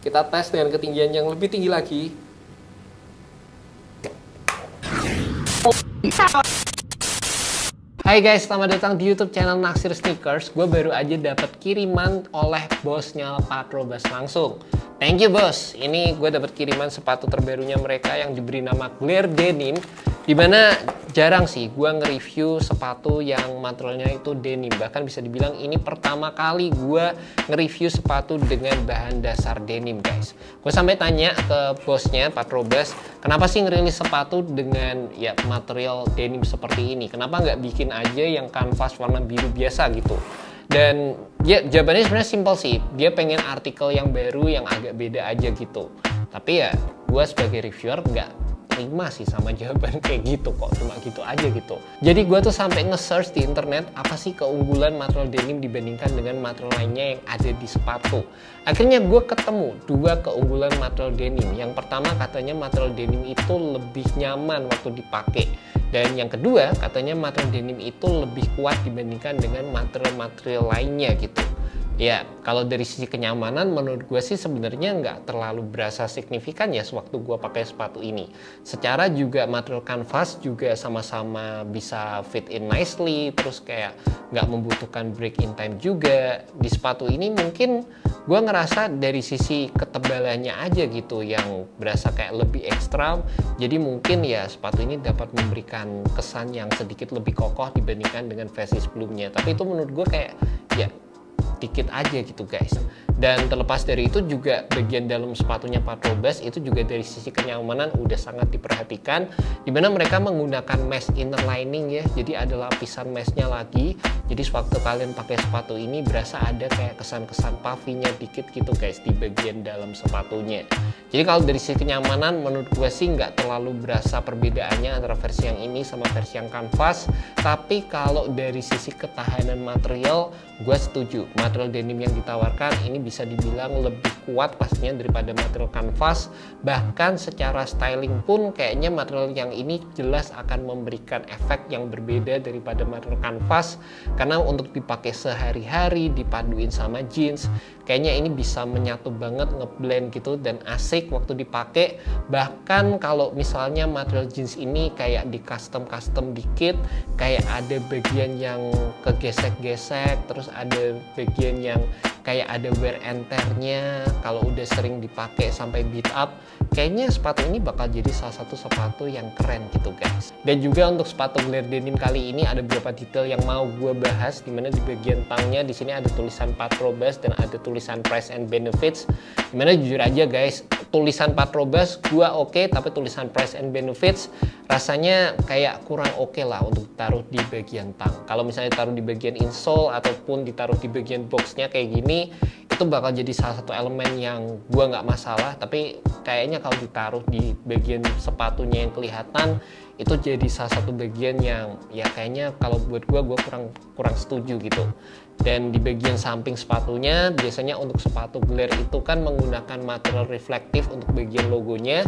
Kita tes dengan ketinggian yang lebih tinggi lagi. Hai guys, selamat datang di YouTube channel Naksir Sneakers. Gue baru aja dapat kiriman oleh bosnya Patrobas langsung. Thank you bos. Ini gue dapat kiriman sepatu terbarunya mereka yang diberi nama Glare Denim. Dimana jarang sih gue nge-review sepatu yang materialnya itu denim. Bahkan bisa dibilang ini pertama kali gue nge-review sepatu dengan bahan dasar denim guys. Gue sampai tanya ke bosnya Patrobas, kenapa sih ngerilis sepatu dengan ya material denim seperti ini? Kenapa nggak bikin aja yang kanvas warna biru biasa gitu? Dan ya jawabannya sebenarnya simpel sih. Dia pengen artikel yang baru yang agak beda aja gitu. Tapi ya gue sebagai reviewer nggak terima sih sama jawaban kayak gitu kok, cuma gitu aja gitu. Jadi gue tuh sampai nge-search di internet apa sih keunggulan material denim dibandingkan dengan material lainnya yang ada di sepatu. Akhirnya gue ketemu dua keunggulan material denim. Yang pertama katanya material denim itu lebih nyaman waktu dipakai. Dan yang kedua katanya material denim itu lebih kuat dibandingkan dengan material-material lainnya gitu. Ya, kalau dari sisi kenyamanan menurut gue sih sebenarnya nggak terlalu berasa signifikan ya sewaktu gue pakai sepatu ini. Secara juga material canvas juga sama-sama bisa fit in nicely, terus kayak nggak membutuhkan break in time juga. Di sepatu ini mungkin gue ngerasa dari sisi ketebalannya aja gitu yang berasa kayak lebih ekstrim. Jadi mungkin ya sepatu ini dapat memberikan kesan yang sedikit lebih kokoh dibandingkan dengan versi sebelumnya. Tapi itu menurut gue kayak ya dikit aja gitu guys. Dan terlepas dari itu juga bagian dalam sepatunya Patrobas itu juga dari sisi kenyamanan udah sangat diperhatikan, dimana mereka menggunakan mesh inner lining ya, jadi ada lapisan meshnya lagi. Jadi sewaktu kalian pakai sepatu ini berasa ada kayak kesan-kesan puffy-nya dikit gitu guys di bagian dalam sepatunya. Jadi kalau dari sisi kenyamanan menurut gue sih nggak terlalu berasa perbedaannya antara versi yang ini sama versi yang kanvas. Tapi kalau dari sisi ketahanan material gue setuju, material denim yang ditawarkan ini bisa dibilang lebih kuat pastinya daripada material kanvas. Bahkan secara styling pun kayaknya material yang ini jelas akan memberikan efek yang berbeda daripada material kanvas. Karena untuk dipakai sehari-hari dipaduin sama jeans, kayaknya ini bisa menyatu banget, ngeblend gitu dan asik waktu dipakai. Bahkan kalau misalnya material jeans ini kayak di custom dikit, kayak ada bagian yang kegesek-gesek, terus ada bagian yang kayak ada wear and tear-nya kalau udah sering dipakai sampai beat up, kayaknya sepatu ini bakal jadi salah satu sepatu yang keren gitu guys. Dan juga untuk sepatu Glare Denim kali ini ada beberapa detail yang mau gue bahas, dimana di bagian tangnya di sini ada tulisan Patrobas dan ada tulisan price and benefits. Dimana jujur aja guys, tulisan Patrobas gue oke, tapi tulisan price and benefits rasanya kayak kurang oke lah untuk taruh di bagian tang. Kalau misalnya taruh di bagian insole ataupun ditaruh di bagian boxnya kayak gini, itu bakal jadi salah satu elemen yang gue nggak masalah. Tapi kayaknya kalau ditaruh di bagian sepatunya yang kelihatan, itu jadi salah satu bagian yang ya kayaknya kalau buat gue kurang setuju gitu. Dan di bagian samping sepatunya biasanya untuk sepatu Glare itu kan menggunakan material reflektif untuk bagian logonya.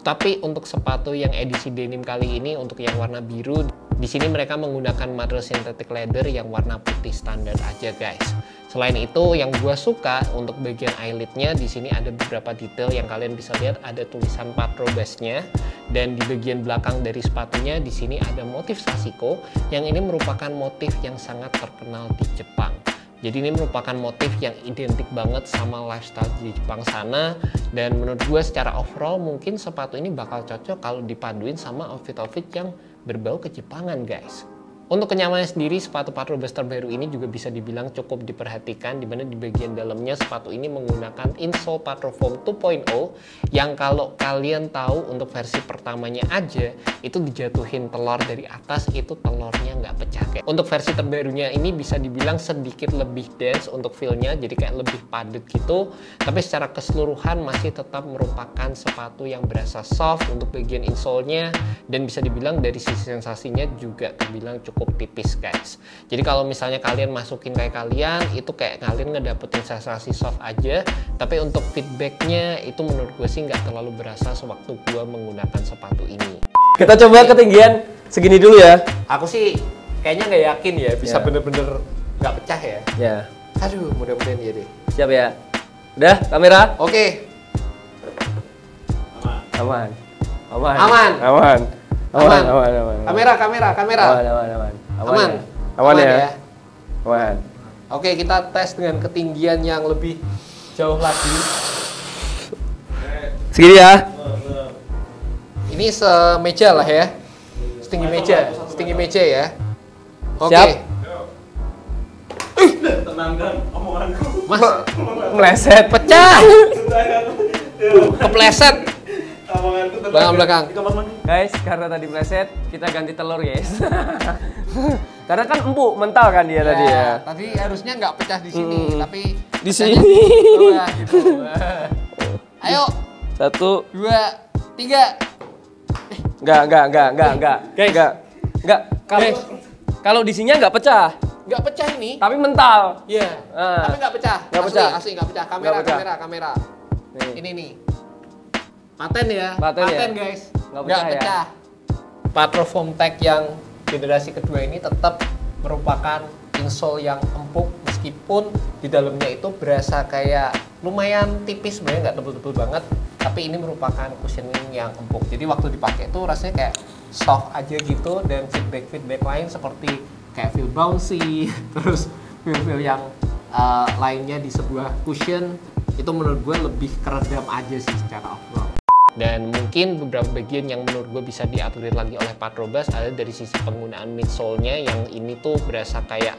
Tapi untuk sepatu yang edisi denim kali ini untuk yang warna biru, di sini mereka menggunakan material synthetic leather yang warna putih standar aja guys. Selain itu yang gue suka untuk bagian eyelidnya di sini ada beberapa detail yang kalian bisa lihat, ada tulisan Patrobasnya. Dan di bagian belakang dari sepatunya di sini ada motif Sashiko yang ini merupakan motif yang sangat terkenal di Jepang. Jadi ini merupakan motif yang identik banget sama lifestyle di Jepang sana. Dan menurut gue secara overall mungkin sepatu ini bakal cocok kalau dipaduin sama outfit-outfit yang berbau kejepangan guys. Untuk kenyamanan sendiri, sepatu Patrobas terbaru ini juga bisa dibilang cukup diperhatikan, dimana di bagian dalamnya sepatu ini menggunakan insole Patrofoam 2.0 yang kalau kalian tahu untuk versi pertamanya aja itu dijatuhin telur dari atas, itu telurnya nggak pecah kayak. Untuk versi terbarunya ini bisa dibilang sedikit lebih dense untuk feel-nya, jadi kayak lebih padat gitu, tapi secara keseluruhan masih tetap merupakan sepatu yang berasa soft untuk bagian insole-nya, dan bisa dibilang dari sisi sensasinya juga terbilang cukup tipis guys. Jadi kalau misalnya kalian masukin kayak kalian, itu kayak kalian ngedapetin sensasi soft aja, tapi untuk feedbacknya itu menurut gue sih nggak terlalu berasa sewaktu gue menggunakan sepatu ini. Kita coba ketinggian segini dulu ya. Aku sih kayaknya nggak yakin ya bisa bener-bener nggak pecah ya. Ya. Aduh, mudah-mudahan ya deh. Siap ya. Udah, kamera. Oke. Aman. Aman. Aman. Aman. Aman. Aman. Aman. Kamera. Aman. Aman. Aman. Aman ya. Aman. Oke, kita tes dengan ketinggian yang lebih jauh lagi. Segini ya. Ini semeja lah ya. Setinggi meja ya. Oke. Siap. Tenangkan omonganku. Mas, Meleset. pecah. Kepleset. Omonganku tenang. Belakang. Di kamar mandi. Guys, karena tadi meleset, kita ganti telur guys. Karena kan empuk, mental kan dia tadi ya. Tadi harusnya nggak pecah di sini, tapi Di pecahnya sini. di bawah, gitu. Ayo, 1. 2, 3. Enggak. Guys. Enggak. Kalau di sininya enggak pecah, Nggak pecah ini. tapi mental. Iya. Ah. Tapi nggak pecah. Nggak pecah. Asli nggak pecah. Nggak pecah. Kamera. Nih. Ini nih. Paten ya. Paten ya? Guys. Nggak Nggak pecah ya? pecah. Patro Foam Tech yang generasi kedua ini tetap merupakan insole yang empuk meskipun di dalamnya itu berasa kayak lumayan tipis, sebenarnya nggak tebel-tebel banget, tapi ini merupakan cushioning yang empuk. Jadi waktu dipakai itu rasanya kayak soft aja gitu, dan feedback lain seperti kayak feel bouncy, terus feel yang lainnya di sebuah cushion itu menurut gue lebih keredam aja sih secara overall. Dan mungkin beberapa bagian yang menurut gue bisa di-upgrade lagi oleh Patrobas ada dari sisi penggunaan midsole-nya yang ini tuh berasa kayak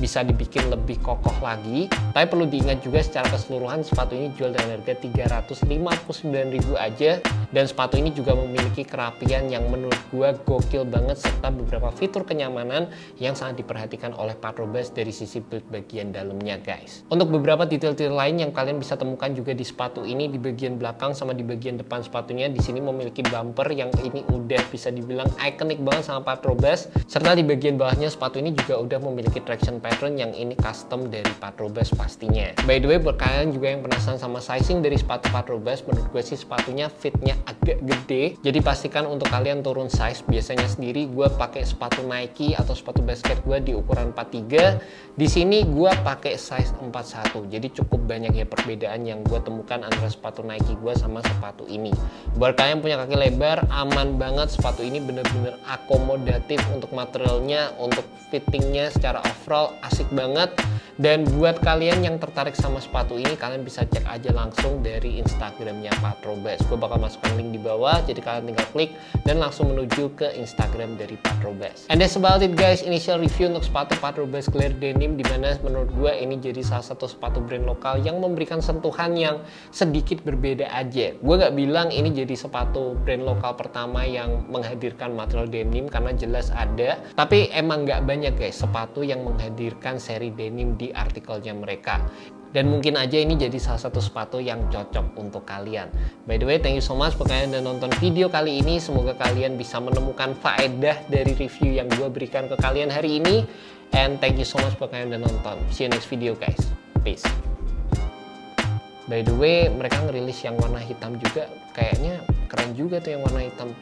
bisa dibikin lebih kokoh lagi. Tapi perlu diingat juga secara keseluruhan sepatu ini jual dengan harga 359.000 aja, dan sepatu ini juga memiliki kerapian yang menurut gue gokil banget serta beberapa fitur kenyamanan yang sangat diperhatikan oleh Patrobas dari sisi build bagian dalamnya guys. Untuk beberapa detail-detail lain yang kalian bisa temukan juga di sepatu ini, di bagian belakang sama di bagian depan sepatunya di sini memiliki bumper yang ini udah bisa dibilang ikonik banget sama Patrobas, serta di bagian bawahnya sepatu ini juga udah memiliki traction pattern yang ini custom dari Patrobas pastinya. By the way, buat kalian juga yang penasaran sama sizing dari sepatu Patrobas, menurut gue sih sepatunya fitnya agak gede, jadi pastikan untuk kalian turun size. Biasanya sendiri gue pakai sepatu Nike atau sepatu basket gue di ukuran 43, di sini gue pakai size 41, jadi cukup banyak ya perbedaan yang gue temukan antara sepatu Nike gue sama sepatu ini. Buat kalian punya kaki lebar, aman banget sepatu ini, bener-bener akomodatif untuk materialnya, untuk fittingnya secara overall asik banget. Dan buat kalian yang tertarik sama sepatu ini, kalian bisa cek aja langsung dari Instagramnya Patrobas. Gue bakal masukkan link di bawah, jadi kalian tinggal klik dan langsung menuju ke Instagram dari Patrobas. And that's about it guys, initial review untuk sepatu Patrobas Glare Denim, dimana menurut gue ini jadi salah satu sepatu brand lokal yang memberikan sentuhan yang sedikit berbeda aja. Gue gak bilang ini jadi sepatu brand lokal pertama yang menghadirkan material denim, karena jelas ada, tapi emang gak banyak guys sepatu yang menghadirkan seri denim di artikelnya mereka. Dan mungkin aja ini jadi salah satu sepatu yang cocok untuk kalian. By the way, thank you so much buat kalian yang nonton video kali ini. Semoga kalian bisa menemukan faedah dari review yang gue berikan ke kalian hari ini. And thank you so much buat kalian yang nonton. See you next video guys. Peace. By the way, mereka ngerilis yang warna hitam juga. Kayaknya keren juga tuh yang warna hitam.